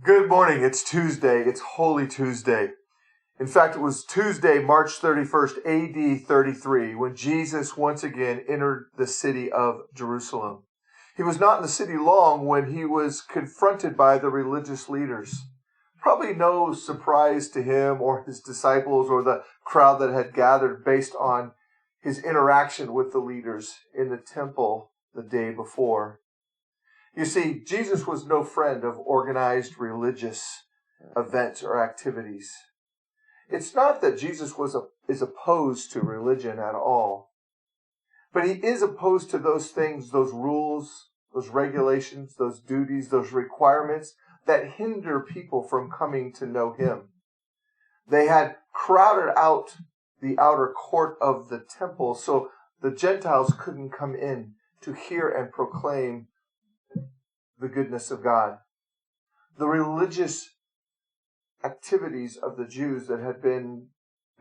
Good morning. It's Tuesday. It's Holy Tuesday. In fact, it was Tuesday, March 31st, AD 33, when Jesus once again entered the city of Jerusalem. He was not in the city long when he was confronted by the religious leaders. Probably no surprise to him or his disciples or the crowd that had gathered based on his interaction with the leaders in the temple the day before. You see, Jesus was no friend of organized religious events or activities. It's not that Jesus is opposed to religion at all, but he is opposed to those things, those rules, those regulations, those duties, those requirements that hinder people from coming to know him. They had crowded out the outer court of the temple so the Gentiles couldn't come in to hear and proclaim the goodness of God. The religious activities of the Jews that had been,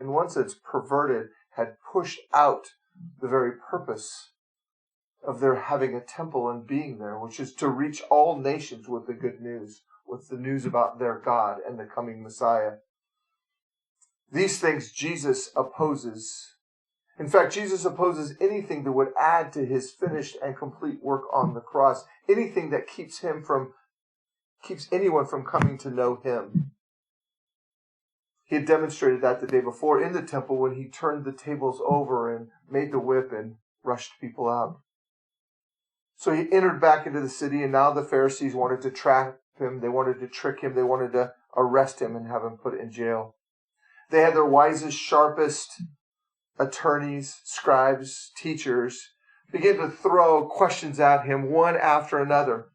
in one sense, perverted, had pushed out the very purpose of their having a temple and being there, which is to reach all nations with the good news, with the news about their God and the coming Messiah. These things Jesus opposes. In fact, Jesus opposes anything that would add to his finished and complete work on the cross, anything that keeps anyone from coming to know him. He had demonstrated that the day before in the temple when he turned the tables over and made the whip and rushed people out. So he entered back into the city, and now the Pharisees wanted to trap him. They wanted to trick him. They wanted to arrest him and have him put in jail. They had their wisest, sharpest attorneys, scribes, teachers begin to throw questions at him one after another.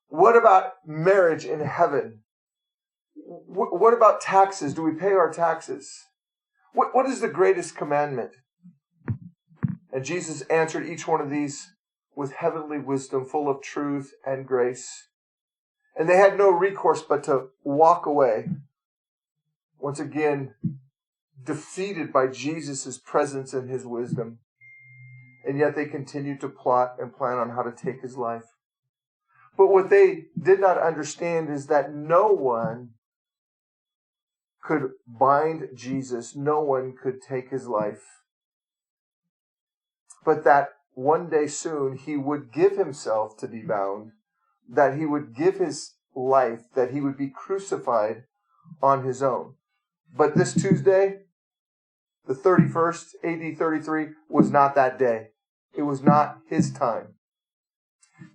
What about marriage in heaven? What about taxes? Do we pay our taxes? What is the greatest commandment? And Jesus answered each one of these with heavenly wisdom, full of truth and grace. And they had no recourse but to walk away, once again defeated by Jesus' presence and his wisdom. And yet they continued to plot and plan on how to take his life. But what they did not understand is that no one could bind Jesus. No one could take his life. But that one day soon he would give himself to be bound, that he would give his life, that he would be crucified on his own. But this Tuesday, the 31st, AD 33, was not that day. It was not his time.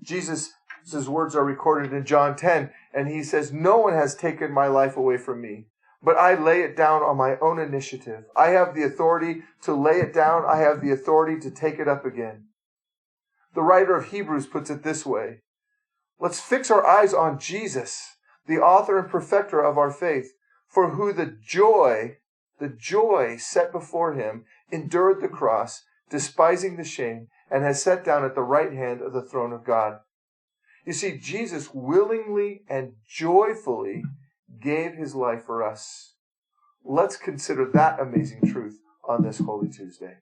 Jesus' words are recorded in John 10, and he says, "No one has taken my life away from me, but I lay it down on my own initiative. I have the authority to lay it down. I have the authority to take it up again." The writer of Hebrews puts it this way: let's fix our eyes on Jesus, the author and perfecter of our faith, for who the joy set before him endured the cross, despising the shame, and has sat down at the right hand of the throne of God. You see, Jesus willingly and joyfully gave his life for us. Let's consider that amazing truth on this Holy Tuesday.